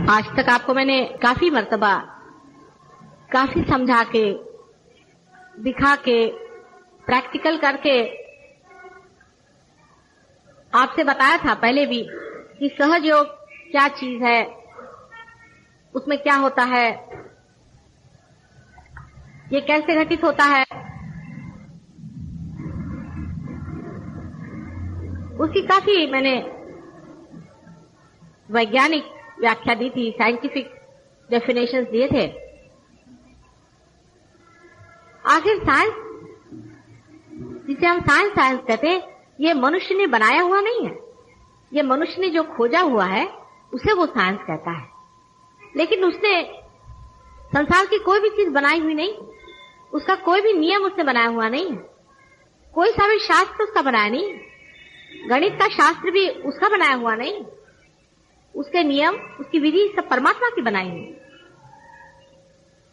आज तक आपको मैंने काफी मर्तबा काफी समझा के, दिखा के, प्रैक्टिकल करके आपसे बताया था पहले भी कि सहज योग क्या चीज है, उसमें क्या होता है, ये कैसे घटित होता है। उसकी काफी मैंने वैज्ञानिक व्याख्या दी थी, साइंटिफिक डेफिनेशंस दिए थे। आखिर साइंस, जिसे हम साइंस कहते हैं, ये मनुष्य ने बनाया हुआ नहीं है। ये मनुष्य ने जो खोजा हुआ है उसे वो साइंस कहता है। लेकिन उसने संसार की कोई भी चीज बनाई हुई नहीं, उसका कोई भी नियम उसने बनाया हुआ नहीं है, कोई सा भी शास्त्र उसका बनाया नहीं, गणित का शास्त्र भी उसका बनाया हुआ नहीं, उसके नियम, उसकी विधि सब परमात्मा की बनाई हुई।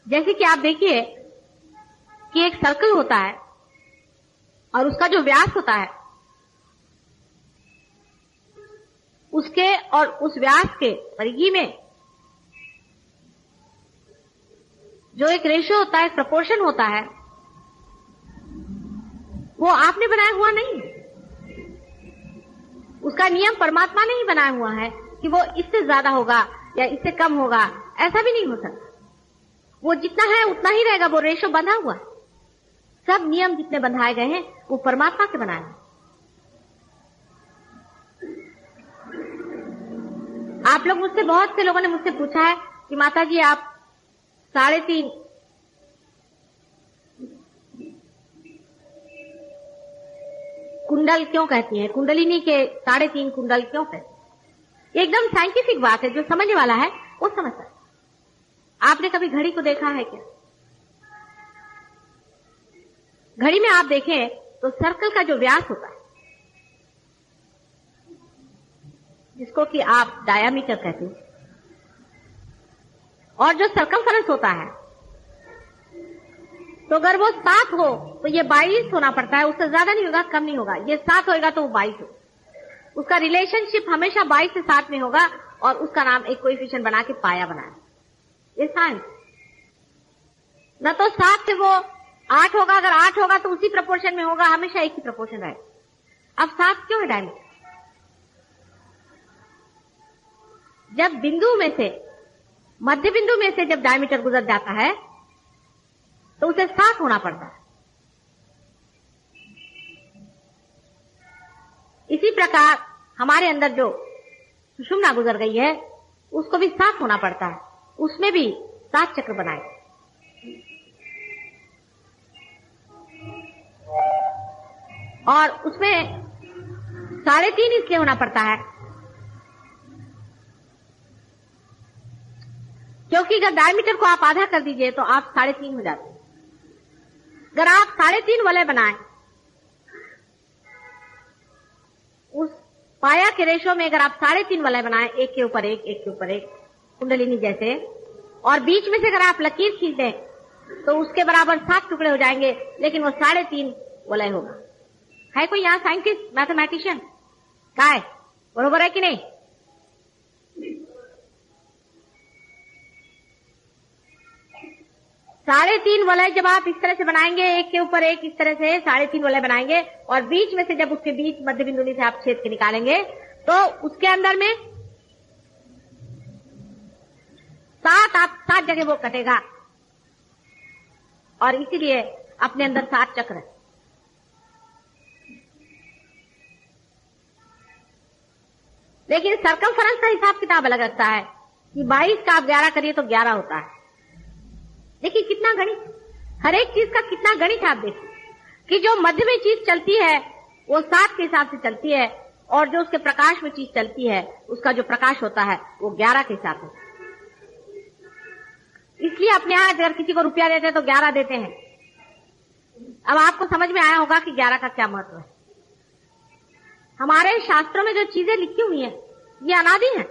जैसे कि आप देखिए कि एक सर्कल होता है और उसका जो व्यास होता है, उसके और उस व्यास के परिधि में जो एक रेशो होता है, प्रपोर्शन होता है, वो आपने बनाया हुआ नहीं। उसका नियम परमात्मा ने ही बनाया हुआ है कि वो इससे ज्यादा होगा या इससे कम होगा, ऐसा भी नहीं हो सकता। वो जितना है उतना ही रहेगा, वो रेशो बंधा हुआ। सब नियम जितने बंधाए गए हैं वो परमात्मा के बनाए हैं। आप लोग मुझसे, बहुत से लोगों ने मुझसे पूछा है कि माता जी आप 3.5 कुंडल क्यों कहती हैं, कुंडलिनी के 3.5 कुंडल क्यों कहती हैं? एकदम साइंटिफिक बात है, जो समझने वाला है वो समझता है। आपने कभी घड़ी को देखा है क्या? घड़ी में आप देखें तो सर्कल का जो व्यास होता है, जिसको कि आप डायामीटर कहते हैं, और जो सर्कमफरेंस होता है, तो अगर वो 7 हो तो ये 22 होना पड़ता है, उससे ज्यादा नहीं होगा, कम नहीं होगा। ये 7 होगा तो वो 22 हो। उसका रिलेशनशिप हमेशा 22 से 7 में होगा और उसका नाम एक कोएफिशिएंट बना के पाया बनाया। ये साइंस। न तो 7 से वो 8 होगा, अगर 8 होगा तो उसी प्रपोर्शन में होगा, हमेशा एक ही प्रपोर्शन रहेगा। अब 7 क्यों है डायमीटर? जब बिंदु में से, मध्य बिंदु में से जब डायमीटर गुजर जाता है तो उसे 7 होना पड़ता है। इसी प्रकार हमारे अंदर जो सुषुम्ना गुजर गई है उसको भी 7 होना पड़ता है, उसमें भी 7 चक्र बनाए। और उसमें 3.5 इसलिए होना पड़ता है क्योंकि अगर डायमीटर को आप आधा कर दीजिए तो आप 3.5 हो जाते हैं। अगर आप 3.5 वलय बनाएं, उस पाया के रेशो में अगर आप 3.5 वलय बनाएं, एक के ऊपर एक, एक के ऊपर एक, कुंडलिनी जैसे, और बीच में से अगर आप लकीर खींच दें तो उसके बराबर 7 टुकड़े हो जाएंगे, लेकिन वो 3.5 वलय होगा। है कोई यहाँ साइंटिस्ट, मैथमेटिशियन? क्या है, बरोबर है कि नहीं? साढ़े 3 वलय जब आप इस तरह से बनाएंगे, एक के ऊपर एक, इस तरह से 3.5 वलय बनाएंगे, और बीच में से जब उसके बीच मध्य बिंदु से आप छेद के निकालेंगे तो उसके अंदर में 7 जगह वो कटेगा, और इसीलिए अपने अंदर 7 चक्र है। लेकिन सर्कमफरेंस का हिसाब किताब अलग रखता है कि 22 का आप 11 करिए तो 11 होता है। देखिए कितना गणित, हर एक चीज का कितना गणित है। आप देखिए कि जो मध्य में चीज चलती है वो 7 के हिसाब से चलती है, और जो उसके प्रकाश में चीज चलती है उसका जो प्रकाश होता है वो 11 के हिसाब से। इसलिए अपने यहां अगर किसी को रुपया देते हैं तो 11 देते हैं। अब आपको समझ में आया होगा कि 11 का क्या महत्व है। हमारे शास्त्रों में जो चीजें लिखी हुई हैं ये अनादि हैं।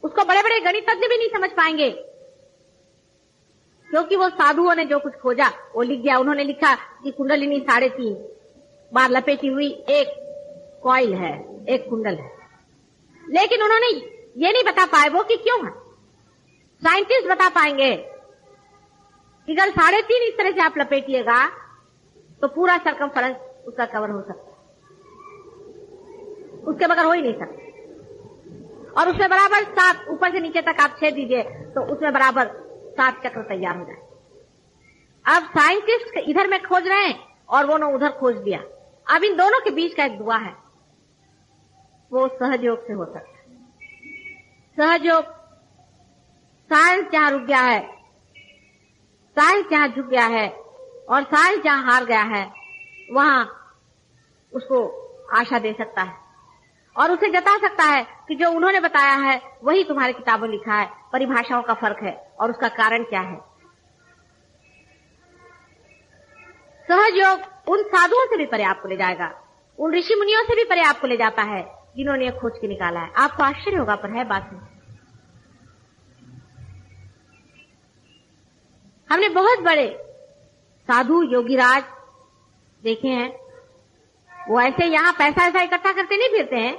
उसको बड़े बड़े गणितज्ञ भी नहीं समझ पाएंगे, क्योंकि वो साधुओं ने जो कुछ खोजा वो लिख दिया। उन्होंने लिखा कि कुंडलिनी 3.5 बार लपेटी हुई एक कॉइल है, एक कुंडल है। लेकिन उन्होंने ये नहीं बता पाए वो कि क्यों है। साइंटिस्ट बता पाएंगे कि अगर 3.5 इस तरह से आप लपेटिएगा तो पूरा सर्कमफरेंस उसका कवर हो सकता है, उसके बगैर हो ही नहीं सकता। और उसमें बराबर 7 ऊपर से नीचे तक आप छेद दीजिए तो उसमें बराबर 7 चक्र तैयार हो जाए। अब साइंटिस्ट इधर में खोज रहे हैं और वो ने उधर खोज दिया। अब इन दोनों के बीच का एक दुआ है, वो सहयोग से हो सकता है। सहयोग, साइंस जहां रुक गया है, साइंस जहां झुक गया है और साइंस जहां हार गया है, वहां उसको आशा दे सकता है और उसे जता सकता है कि जो उन्होंने बताया है वही तुम्हारी किताबों में लिखा है, परिभाषाओं का फर्क है और उसका कारण क्या है। सहयोग उन साधुओं से भी परे आपको ले जाएगा, उन ऋषि मुनियों से भी परे आपको ले जाता है जिन्होंने ये खोज के निकाला है। आपको आश्चर्य होगा पर है बात में। हमने बहुत बड़े साधु योगीराज देखे हैं, वो ऐसे यहां पैसा ऐसा इकट्ठा करते नहीं फिरते हैं,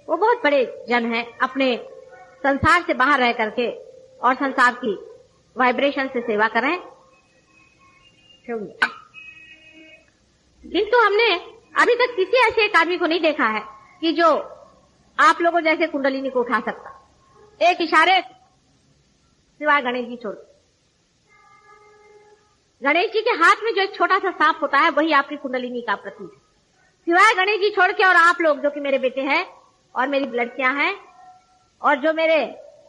वो बहुत बड़े जन हैं, अपने संसार से बाहर रह करके और संसार की वाइब्रेशन से सेवा कर रहे हैं। किंतु हमने अभी तक किसी ऐसे एक आदमी को नहीं देखा है कि जो आप लोगों जैसे कुंडलिनी को उठा सकता एक इशारे, सिवाय गणेश जी छोड़। गणेश जी के हाथ में जो एक छोटा सा सांप होता है वही आपकी कुंडलिनी का प्रतीक है। सिवाय गणेश जी छोड़ के और आप लोग जो कि मेरे बेटे हैं और मेरी लड़कियां हैं और जो मेरे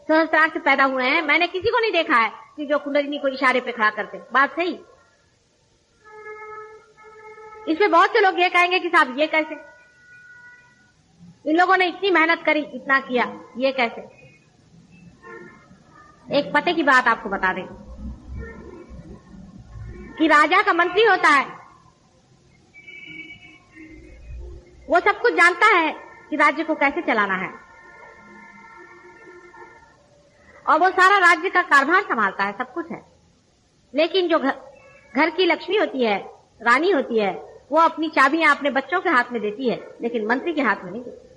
सहस्त्रार से पैदा हुए हैं, मैंने किसी को नहीं देखा है कि जो कुंडलिनी को इशारे पे खड़ा करते। बात सही। इसमें बहुत से लोग ये कहेंगे कि साहब ये कैसे, इन लोगों ने इतनी मेहनत करी, इतना किया, ये कैसे। एक पते की बात आपको बता दें कि राजा का मंत्री होता है, वो सब कुछ जानता है कि राज्य को कैसे चलाना है और वो सारा राज्य का कारभार संभालता है, सब कुछ है। लेकिन जो घर की लक्ष्मी होती है, रानी होती है, वो अपनी चाबियां अपने बच्चों के हाथ में देती है, लेकिन मंत्री के हाथ में नहीं देती।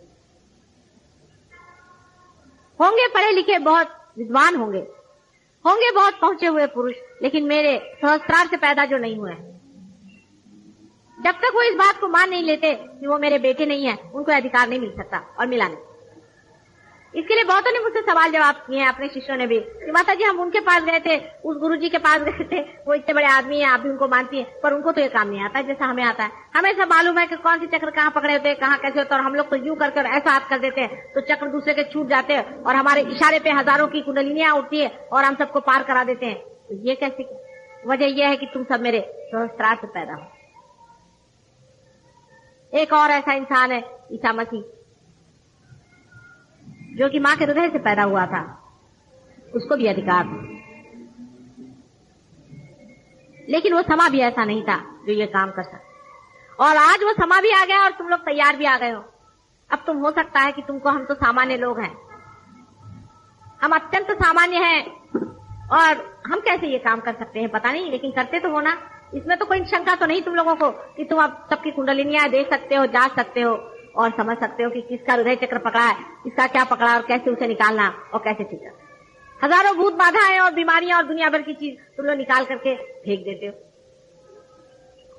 होंगे पढ़े लिखे, बहुत विद्वान होंगे बहुत पहुंचे हुए पुरुष, लेकिन मेरे सहस्त्रार से पैदा जो नहीं हुए हैं, जब तक वो इस बात को मान नहीं लेते कि वो मेरे बेटे नहीं है, उनको अधिकार नहीं मिल सकता और मिला नहीं। इसके लिए बहुतों ने मुझसे सवाल जवाब किए हैं, अपने शिष्यों ने भी, कि माता जी हम उनके पास गए थे, उस गुरुजी के पास गए थे, वो इतने बड़े आदमी हैं, आप भी उनको मानती हैं, पर उनको तो ये काम नहीं आता जैसा हमें आता है। हमें सब मालूम है कि कौन सी चक्र कहाँ पकड़े होते हैं, कहाँ कैसे होते हैं, और हम लोग तो यूं करके ऐसा हाथ कर देते हैं तो चक्र दूसरे के छूट जाते हैं और हमारे इशारे पे हजारों की कुंडलिनियां उठती है और हम सबको पार करा देते हैं। तो ये कैसे? वजह यह है कि तुम सब मेरे सहस्त्रार से पैदा हो। एक और ऐसा इंसान है, ईसा मसीह, जो कि मां के हृदय से पैदा हुआ था, उसको भी अधिकार था, लेकिन वो समा भी ऐसा नहीं था जो ये काम कर सकता। और आज वो समा भी आ गया और तुम लोग तैयार भी आ गए हो। अब तुम हो सकता है कि तुमको, हम तो सामान्य लोग हैं, हम अत्यंत सामान्य हैं और हम कैसे ये काम कर सकते हैं पता नहीं, लेकिन करते तो हो ना। इसमें तो कोई शंका तो नहीं तुम लोगों को कि तुम अब सबकी कुंडलिनियां देख सकते हो, जांच सकते हो और समझ सकते हो कि किसका हृदय चक्र पकड़ा है, इसका क्या पकड़ा और कैसे उसे निकालना और कैसे ठीक करना। हजारों भूत बाधाएं और बीमारियां और दुनिया भर की चीज तुम लोग निकाल करके फेंक देते हो।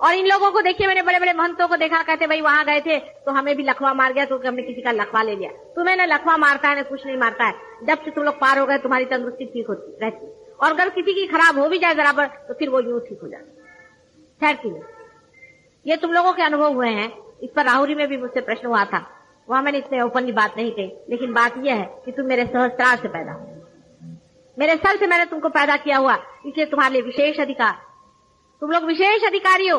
और इन लोगों को देखिए, मैंने बड़े बड़े महंतों को देखा, कहते भाई वहां गए थे तो हमें भी लखवा मार गया, तो हमने किसी का लखवा ले लिया। तुम्हें न लखवा मारता है न कुछ नहीं मारता है। जब से तुम लोग पार हो गए तुम्हारी तंदुरुस्ती ठीक होती रहती, और अगर किसी की खराब हो भी जाए बराबर तो फिर वो यूं ठीक हो जाती। ठहरती नहीं। ये तुम लोगों के अनुभव हुए हैं। इस पर राहुरी में भी मुझसे प्रश्न हुआ था, वहां मैंने इतने ओपनली बात नहीं कही, लेकिन बात यह है कि तुम मेरे सहस्त्रार से पैदा हो, मेरे सर से मैंने तुमको पैदा किया हुआ, इसलिए तुम्हारे लिए विशेष अधिकार, तुम लोग विशेष अधिकारी हो।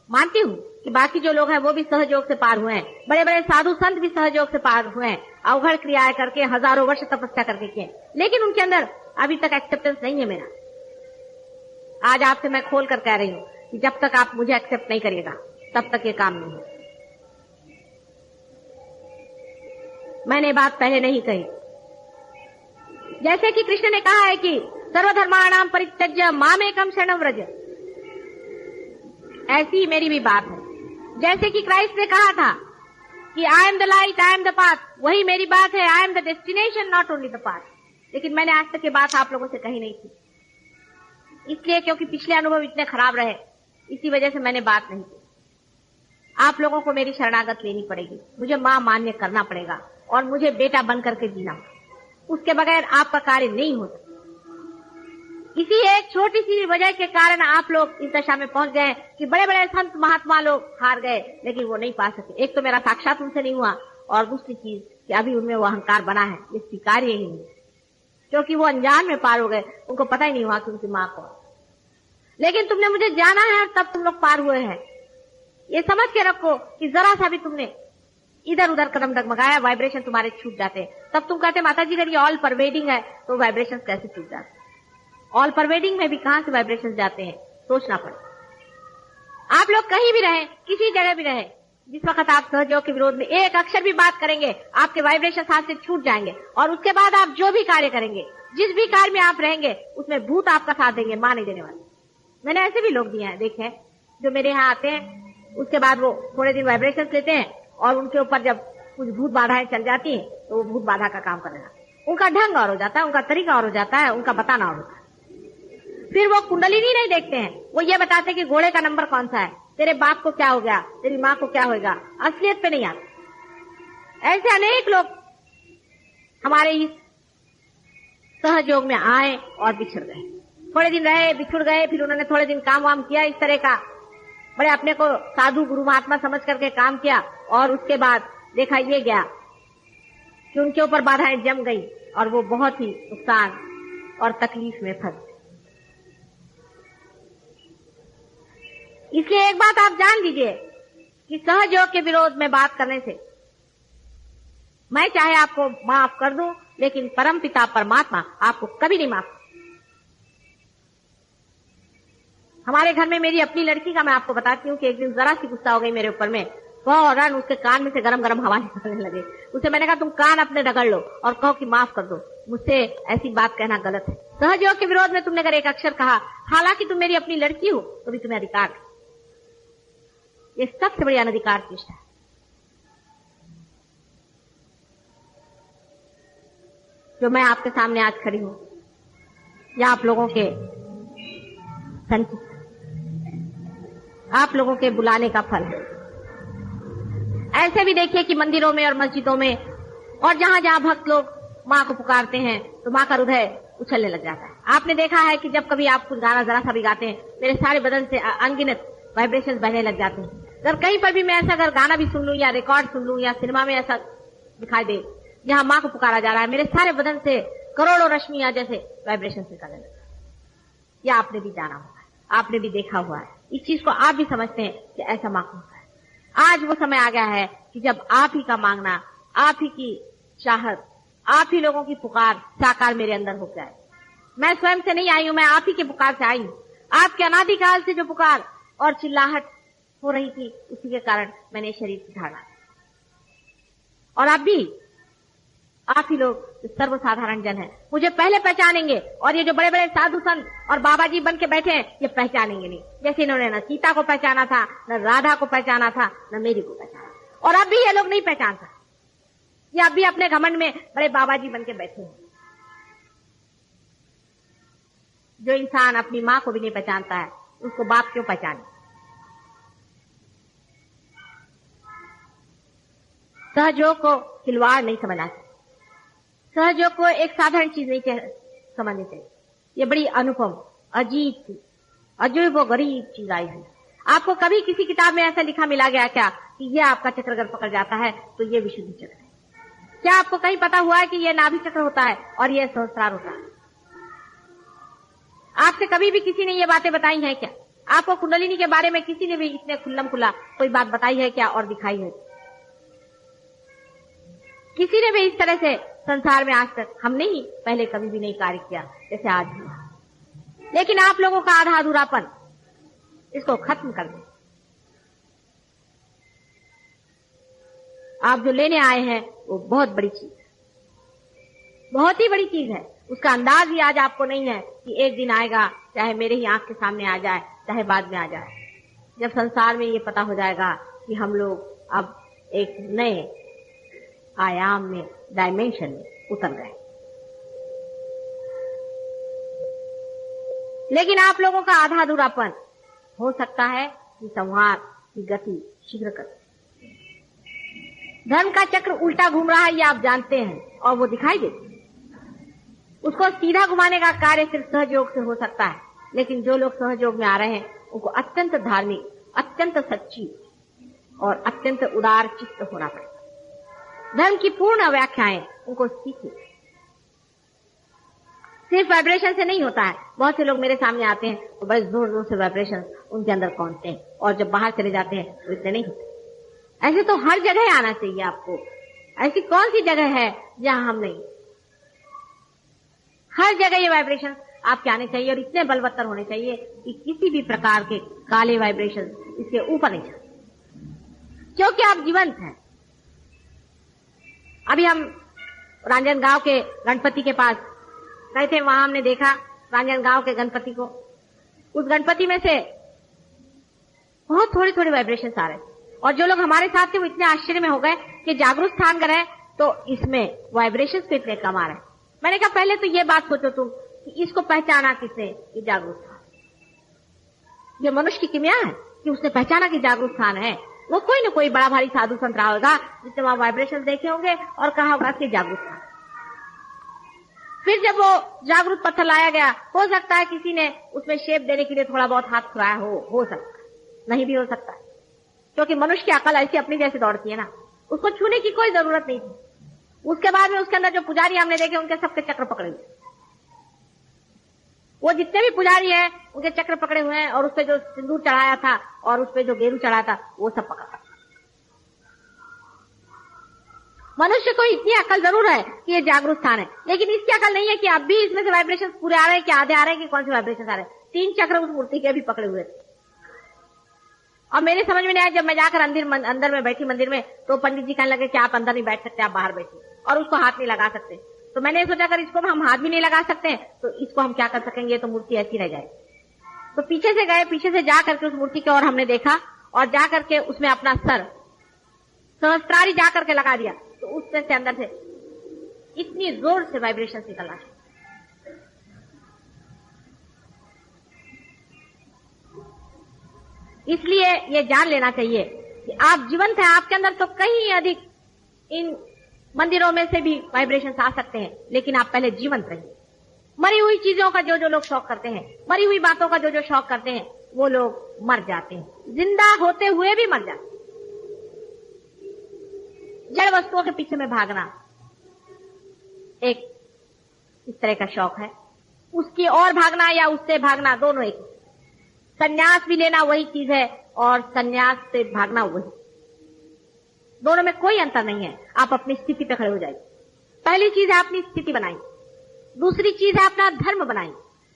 मानती हूँ कि बाकी जो लोग हैं वो भी सहयोग से पार हुए हैं, बड़े बड़े साधु संत भी सहयोग से पार हुए हैं, अवघड़ क्रियाएं करके हजारों वर्ष तपस्या करके किए, लेकिन उनके अंदर अभी तक एक्सेप्टेंस नहीं है मेरा। आज आपसे मैं खोल कर कह रही हूँ कि जब तक आप मुझे एक्सेप्ट नहीं करिएगा तब तक ये काम नहीं है। मैंने बात पहले नहीं कही, जैसे कि कृष्ण ने कहा है कि सर्वधर्माणाम परित्यज्य मामेकम शरणं व्रज, ऐसी मेरी भी बात है। जैसे कि क्राइस्ट ने कहा था कि I am the light, I am the path, वही मेरी बात है। I am the destination, not only the path. लेकिन मैंने आज तक ये बात आप लोगों से कही नहीं थी, इसलिए क्योंकि पिछले अनुभव इतने खराब रहे, इसी वजह से मैंने बात नहीं की। आप लोगों को मेरी शरणागत लेनी पड़ेगी, मुझे मां मान्य करना पड़ेगा और मुझे बेटा बन करके जीना, उसके बगैर आपका कार्य नहीं होता। इसी एक छोटी सी वजह के कारण आप लोग इस दशा में पहुंच गए कि बड़े बड़े संत महात्मा लोग हार गए, लेकिन वो नहीं पा सके। एक तो मेरा साक्षात उनसे नहीं हुआ, और दूसरी चीज कि अभी उनमें वो अहंकार बना है, ये स्वीकार्य ही नहीं, क्योंकि वो अनजान में पार हो गए, उनको पता ही नहीं हुआ कि उनकी मां कौन। लेकिन तुमने मुझे जाना है और तब तुम लोग पार हुए हैं। ये समझ के रखो कि जरा सा भी तुमने इधर उधर कदम डगमगाया, वाइब्रेशन तुम्हारे छूट जाते। तब तुम कहते माता जी अगर ये ऑल परवेडिंग है तो वाइब्रेशन कैसे छूट जाते? ऑल परवेडिंग में भी कहां से वाइब्रेशन जाते हैं, सोचना पड़ेगा। आप लोग कहीं भी रहे, किसी जगह भी रहे, जिस वक्त आप सहयोग के विरोध में एक अक्षर भी बात करेंगे, आपके वाइब्रेशन हाथ से छूट जाएंगे, और उसके बाद आप जो भी कार्य करेंगे, जिस भी कार्य में आप रहेंगे, उसमें भूत आपका साथ देंगे, मां नहीं देने वाले। मैंने ऐसे भी लोग दिए हैं, देखे हैं, जो मेरे यहाँ आते हैं, उसके बाद वो थोड़े दिन वाइब्रेशन लेते हैं, और उनके ऊपर जब कुछ भूत बाधाएं चल जाती हैं, तो वो भूत बाधा का काम करेगा। उनका ढंग और हो जाता है, उनका तरीका और हो जाता है, उनका बताना और होता है। फिर वो कुंडलिनी नहीं देखते हैं, वो ये बताते हैं कि घोड़े का नंबर कौन सा है, तेरे बाप को क्या हो गया, तेरी माँ को क्या होगा, असलियत पे नहीं आते। ऐसे अनेक लोग हमारे इस सहयोग में आए और बिछड़ गए। थोड़े दिन रहे, बिछुड़ गए, फिर उन्होंने थोड़े दिन काम वाम किया इस तरह का, बड़े अपने को साधु गुरु महात्मा समझ करके काम किया, और उसके बाद देखा ये गया कि उनके ऊपर बाधाएं जम गई, और वो बहुत ही नुकसान और तकलीफ में फंस। इसलिए एक बात आप जान लीजिए कि सहयोग के विरोध में बात करने से मैं चाहे आपको माफ कर दूं, लेकिन परम पिता परमात्मा आपको कभी नहीं माफ। हमारे घर में मेरी अपनी लड़की का मैं आपको बताती हूँ कि एक दिन जरा सी गुस्सा हो गई मेरे ऊपर में, फौरन उसके कान में से गरम गरम हवा निकलने लगे। उसे मैंने कहा तुम कान अपने रगड़ लो और कहो कि माफ कर दो, मुझसे ऐसी बात कहना गलत है। सहयोग के विरोध में तुमने अगर एक अक्षर कहा, हालांकि तुम मेरी अपनी लड़की हो, तो भी तुम्हें अधिकार है। ये सबसे बड़ी अनधिकार चीज है। जो मैं आपके सामने आज खड़ी हूं, या आप लोगों के संचित, आप लोगों के बुलाने का फल है। ऐसे भी देखिए कि मंदिरों में और मस्जिदों में और जहां जहां भक्त लोग मां को पुकारते हैं, तो मां का हृदय उछलने लग जाता है। आपने देखा है कि जब कभी आप कुछ गाना जरा सा भी गाते हैं, मेरे सारे बदन से अनगिनत वाइब्रेशंस बहने लग जाते हैं। अगर कहीं पर भी मैं ऐसा अगर गाना भी सुन लूं या रिकॉर्ड सुन लूं या सिनेमा में ऐसा दिखाई दे जहां मां को पुकारा जा रहा है, मेरे सारे बदन से करोड़ों रश्मियां जैसे वाइब्रेशन निकलने लगता है। यह आपने भी जाना हुआ है, आपने भी देखा हुआ है, इस चीज को आप भी समझते हैं कि ऐसा मां को होता है। आज वो समय आ गया है कि जब आप ही का मांगना, आप ही की चाहत, आप ही लोगों की पुकार साकार मेरे अंदर हो जाए। मैं स्वयं से नहीं आई हूं, मैं आप ही के पुकार से आई हूं। आपके अनादिकाल से जो पुकार और चिल्लाहट हो रही थी, उसी के कारण मैंने शरीर की धारणा। और अब भी आप ही लोग सर्वसाधारण जन हैं, मुझे पहले पहचानेंगे, और ये जो बड़े बड़े साधु संत और बाबा जी बन के बैठे हैं, ये पहचानेंगे नहीं। जैसे इन्होंने न सीता को पहचाना था, न राधा को पहचाना था, न मेरी को पहचाना, और अब भी ये लोग नहीं पहचानता। ये अब भी अपने घमंड में बड़े बाबा जी बन के बैठे हैं। जो इंसान अपनी मां को भी नहीं पहचानता है, उसको बाप क्यों पहचाने? सहयोग को खिलवाड़ नहीं समझना चाहिए, सहयोग को एक साधारण चीज नहीं समझनी चाहिए। ये बड़ी अनुपम, अजीब सी, अजीब व गरीब चीज आई है। आपको कभी किसी किताब में ऐसा लिखा मिला गया क्या कि ये आपका चक्र अगर पकड़ जाता है तो ये विशुद्धि चक्र है? क्या आपको कहीं पता हुआ है कि ये नाभि चक्र होता है और ये सहस्त्रार होता है? आपसे कभी भी किसी ने ये बातें बताई हैं क्या? आपको कुंडलिनी के बारे में किसी ने भी इतने खुल्लम खुल्ला कोई बात बताई है क्या और दिखाई है? किसी ने भी इस तरह से संसार में आज तक हमने ही पहले कभी भी नहीं कार्य किया जैसे आज हुआ। लेकिन आप लोगों का आधा अधूरापन, इसको खत्म कर दें। आप जो लेने आए हैं वो बहुत बड़ी चीज है, बहुत ही बड़ी चीज है। उसका अंदाज ही आज आपको नहीं है कि एक दिन आएगा, चाहे मेरे ही आंख के सामने आ जाए, चाहे बाद में आ जाए, जब संसार में ये पता हो जाएगा कि हम लोग अब एक नए आयाम में, डायमेंशन में उतर गए। लेकिन आप लोगों का आधा अधूरापन हो सकता है कि संहार की गति शीघ्र कर। धर्म का चक्र उल्टा घूम रहा है, ये आप जानते हैं और वो दिखाई देती है। उसको सीधा घुमाने का कार्य सिर्फ सहयोग से हो सकता है, लेकिन जो लोग सहयोग में आ रहे हैं उनको अत्यंत धार्मिक, अत्यंत सच्ची और अत्यंत उदार चित्त होना पड़ेगा। धर्म की पूर्ण व्याख्याएं उनको सीखनी। सिर्फ वाइब्रेशन से नहीं होता है। बहुत से लोग मेरे सामने आते हैं तो बड़े जोर जोर से वाइब्रेशन उनके अंदर पहुंचते हैं, और जब बाहर चले जाते हैं तो इतने नहीं होते। ऐसे तो हर जगह आना चाहिए आपको। ऐसी कौन सी जगह है जहां हम नहीं? हर जगह ये वाइब्रेशन आपके आने चाहिए, और इतने बलवत्तर होने चाहिए कि किसी भी प्रकार के काले वाइब्रेशन इसके ऊपर नहीं चलते, क्योंकि आप जीवंत हैं। अभी हम रांजनगांव के गणपति के पास गए थे, वहां हमने देखा रांजनगांव के गणपति को। उस गणपति में से बहुत थोड़ी थोड़ी वाइब्रेशन आ रहे थे, और जो लोग हमारे साथ थे वो इतने आश्चर्य में हो गए कि जागरूक स्थान कर रहे तो इसमें वाइब्रेशन पे इतने कम आ रहे हैं। मैंने कहा पहले तो ये बात सोचो तुम कि इसको पहचाना किसने कि जागरूक स्थान। ये मनुष्य की किमिया है कि उसने पहचाना कि जागरूक स्थान है। वो कोई न कोई बड़ा भारी साधु संत रहा होगा जिसने वहां वाइब्रेशन देखे होंगे और कहा होगा कि जागरूक स्थान। फिर जब वो जागरूक पत्थर लाया गया, हो सकता है किसी ने उसमें शेप देने के लिए थोड़ा बहुत हाथ खुराया हो सकता है, नहीं भी हो सकता है, क्योंकि मनुष्य की अकल ऐसी अपनी जैसे दौड़ती है ना, उसको छूने की कोई जरूरत नहीं थी। उसके बाद में उसके अंदर जो पुजारी हमने देखे उनके सबके चक्र पकड़े हुए, वो जितने भी पुजारी हैं उनके चक्र पकड़े हुए हैं, और उसपे जो सिंदूर चढ़ाया था और उसपे जो गेरू चढ़ाया था वो सब पकड़ा। मनुष्य को इतनी अकल जरूर है कि ये जागरूक स्थान है, लेकिन इसकी अकल नहीं है कि अब भी इसमें से वाइब्रेशन पूरे आ रहे हैं कि आधे आ रहे हैं कि कौन से वाइब्रेशन आ रहे हैं। 3 चक्र उस मूर्ति के भी पकड़े हुए थे। और मेरे समझ में नहीं आया, जब मैं जाकर अंदर में बैठी मंदिर में, तो पंडित जी कहने लगे कि आप अंदर नहीं बैठ सकते, आप बाहर बैठिए, और उसको हाथ नहीं लगा सकते। तो मैंने सोचा अगर इसको हम हाथ भी नहीं लगा सकते तो इसको हम क्या कर सकेंगे, तो मूर्ति ऐसी रह जाए। तो पीछे से गए, पीछे से जा करके उस मूर्ति की ओर हमने देखा, और जा करके उसमें अपना सर सहस्त्रारी जा करके लगा दिया, तो उससे से अंदर से इतनी जोर से वाइब्रेशन निकल रहा है। इसलिए ये जान लेना चाहिए कि आप जीवंत हैं। आपके अंदर तो कहीं अधिक इन मंदिरों में से भी वाइब्रेशन आ सकते हैं, लेकिन आप पहले जीवंत रहिए। मरी हुई चीजों का जो लोग शौक करते हैं, मरी हुई बातों का जो शौक करते हैं, वो लोग मर जाते हैं, जिंदा होते हुए भी मर जाते हैं। जड़ वस्तुओं के पीछे में भागना एक इस तरह का शौक है, उसकी और भागना या उससे भागना दोनों एक। संन्यास भी लेना वही चीज है, और संन्यास से भागना वही। दोनों में कोई अंतर नहीं है। आप अपनी स्थिति पे खड़े हो जाइए। पहली चीज है अपनी स्थिति बनाई, दूसरी चीज है अपना धर्म बनाई।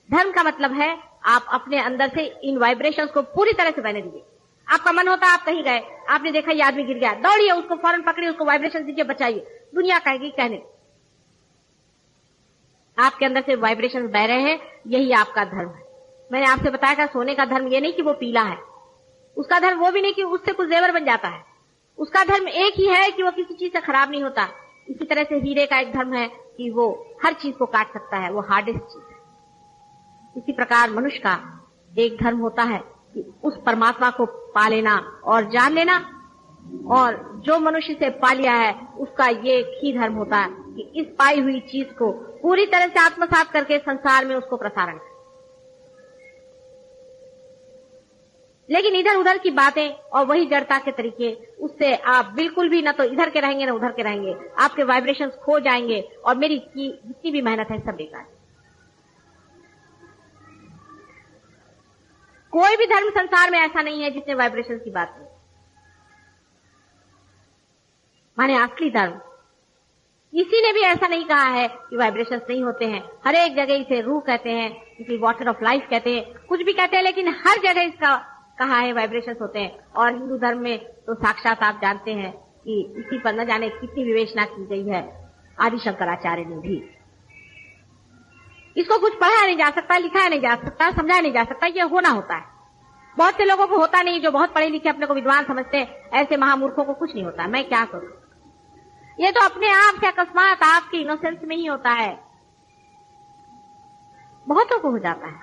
धर्म का मतलब है आप अपने अंदर से इन वाइब्रेशंस को पूरी तरह से बहने दीजिए। आपका मन होता है, आप कहीं गए, आपने देखा ये आदमी गिर गया, दौड़िए, उसको फौरन पकड़िए, उसको वाइब्रेशन दीजिए, बचाइए। दुनिया कहेगी कहने, आपके अंदर से वाइब्रेशन बह रहे हैं, यही आपका धर्म है। मैंने आपसे बताया था सोने का धर्म ये नहीं कि वो पीला है, उसका धर्म वो भी नहीं कि उससे कुछ जेवर बन जाता है। उसका धर्म एक ही है कि वो किसी चीज से खराब नहीं होता। इसी तरह से हीरे का एक धर्म है कि वो हर चीज को काट सकता है, वो हार्डेस्ट चीज है। इसी प्रकार मनुष्य का एक धर्म होता है कि उस परमात्मा को पा लेना और जान लेना, और जो मनुष्य से पा लिया है उसका ये ही धर्म होता है कि इस पाई हुई चीज को पूरी तरह से आत्मसात करके संसार में उसको प्रसारण करें। लेकिन इधर उधर की बातें और वही जड़ता के तरीके, उससे आप बिल्कुल भी ना तो इधर के रहेंगे ना उधर के रहेंगे, आपके वाइब्रेशंस खो जाएंगे, और मेरी जितनी भी मेहनत है सब बेकार। कोई भी धर्म संसार में ऐसा नहीं है जिसने वाइब्रेशन की बात नहीं माने असली धर्म। किसी ने भी ऐसा नहीं कहा है कि वाइब्रेशंस नहीं होते हैं। हर एक जगह इसे रूह कहते हैं, इसे वाटर ऑफ लाइफ कहते हैं, कुछ भी कहते हैं, लेकिन हर जगह इसका कहा है वाइब्रेशंस होते हैं। और हिंदू धर्म में तो साक्षात आप जानते हैं कि इसी पर न जाने कितनी विवेचना की गई है आदि शंकराचार्य ने भी। इसको कुछ पढ़ाया नहीं जा सकता, लिखाया नहीं जा सकता, समझाया नहीं जा सकता, ये होना होता है। बहुत से लोगों को होता नहीं, जो बहुत पढ़े लिखे अपने को विद्वान समझते हैं, ऐसे महामूर्खों को कुछ नहीं होता। मैं क्या करूं? ये तो अपने आप से अकस्मात आपकी इनोसेंस में ही होता है। बहुतों को हो जाता है,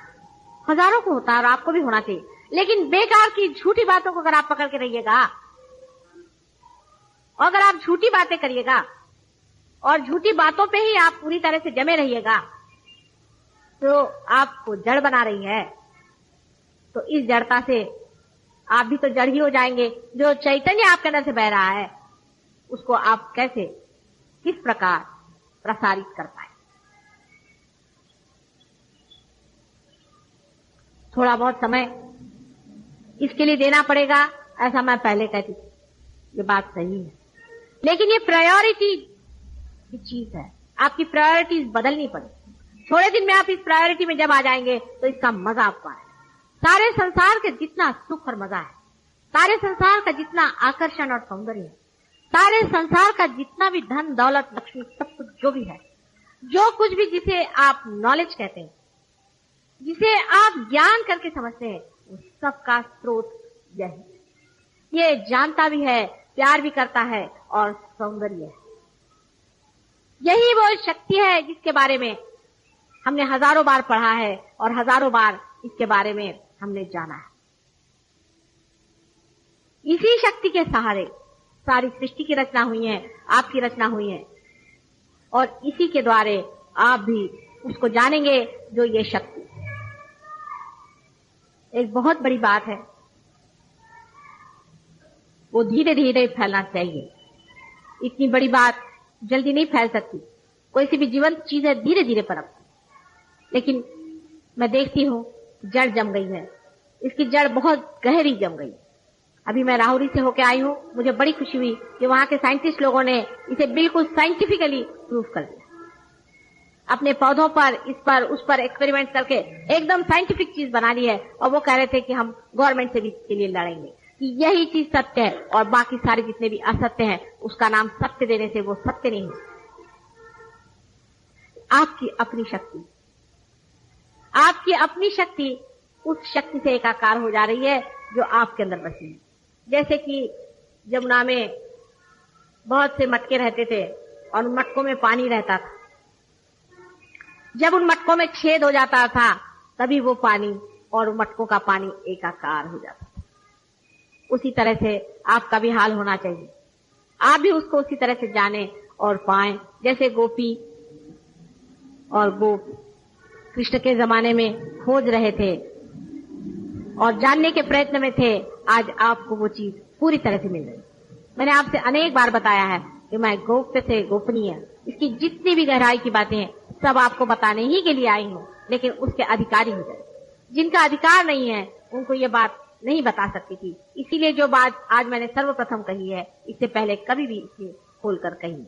हजारों को होता है, और आपको भी होना चाहिए। लेकिन बेकार की झूठी बातों को अगर आप पकड़ के रहिएगा, और अगर आप झूठी बातें करिएगा और झूठी बातों पे ही आप पूरी तरह से जमे रहिएगा, तो आपको जड़ बना रही है। तो इस जड़ता से आप भी तो जड़ ही हो जाएंगे। जो चैतन्य आपके अंदर से बह रहा है, उसको आप कैसे, किस प्रकार प्रसारित कर पाए? थोड़ा बहुत समय इसके लिए देना पड़ेगा, ऐसा मैं पहले कहती थी, ये बात सही है। लेकिन ये प्रायोरिटी की चीज है, आपकी प्रायोरिटीज बदलनी पड़ेगी। थोड़े दिन में आप इस प्रायोरिटी में जब आ जाएंगे तो इसका मजा आपको आएगा। सारे संसार के जितना सुख और मजा है, सारे संसार का जितना आकर्षण और सौंदर्य है, सारे संसार का जितना भी धन दौलत लक्ष्मी सब कुछ जो भी है, जो कुछ भी जिसे आप नॉलेज कहते हैं, जिसे आप ज्ञान करके समझते हैं, वो सबका स्रोत यही है। ये जानता भी है, प्यार भी करता है और सौंदर्य है। यही वो शक्ति है जिसके बारे में हमने हजारों बार पढ़ा है और हजारों बार इसके बारे में हमने जाना है। इसी शक्ति के सहारे सारी सृष्टि की रचना हुई है, आपकी रचना हुई है, और इसी के द्वारे आप भी उसको जानेंगे जो ये शक्ति। एक बहुत बड़ी बात है, वो धीरे धीरे फैलना चाहिए। इतनी बड़ी बात जल्दी नहीं फैल सकती। कोई सी भी जीवंत चीज है, धीरे धीरे पनपती। लेकिन मैं देखती हूं जड़ जम गई है, इसकी जड़ बहुत गहरी जम गई। अभी मैं राहुरी से होके आई हूं, मुझे बड़ी खुशी हुई कि वहां के साइंटिस्ट लोगों ने इसे बिल्कुल साइंटिफिकली प्रूव कर दिया। अपने पौधों पर, इस पर, उस पर एक्सपेरिमेंट करके एकदम साइंटिफिक चीज बना ली है। और वो कह रहे थे कि हम गवर्नमेंट से भी इसके लिए लड़ेंगे कि यही चीज सत्य है, और बाकी सारे जितने भी असत्य हैं उसका नाम सत्य देने से वो सत्य नहीं है। आपकी अपनी शक्ति, आपकी अपनी शक्ति उस शक्ति से एकाकार हो जा रही है जो आपके अंदर बसी है। जैसे कि यमुना में बहुत से मटके रहते थे और उन मटकों में पानी रहता था। जब उन मटकों में छेद हो जाता था तभी वो पानी और उन मटकों का पानी एकाकार हो जाता था। उसी तरह से आपका भी हाल होना चाहिए। आप भी उसको उसी तरह से जाने और पाएं, जैसे गोपी और गोप कृष्ण के जमाने में खोज रहे थे और जानने के प्रयत्न में थे। आज आपको वो चीज पूरी तरह से मिल रही। मैंने आपसे अनेक बार बताया है कि मैं गोप्य से गोपनीय, इसकी जितनी भी गहराई की बातें हैं सब आपको बताने ही के लिए आई हूं, लेकिन उसके अधिकारी हो जाए। जिनका अधिकार नहीं है उनको ये बात नहीं बता सकती थी। इसीलिए जो बात आज मैंने सर्वप्रथम कही है, इससे पहले कभी भी इसे खोलकर कही।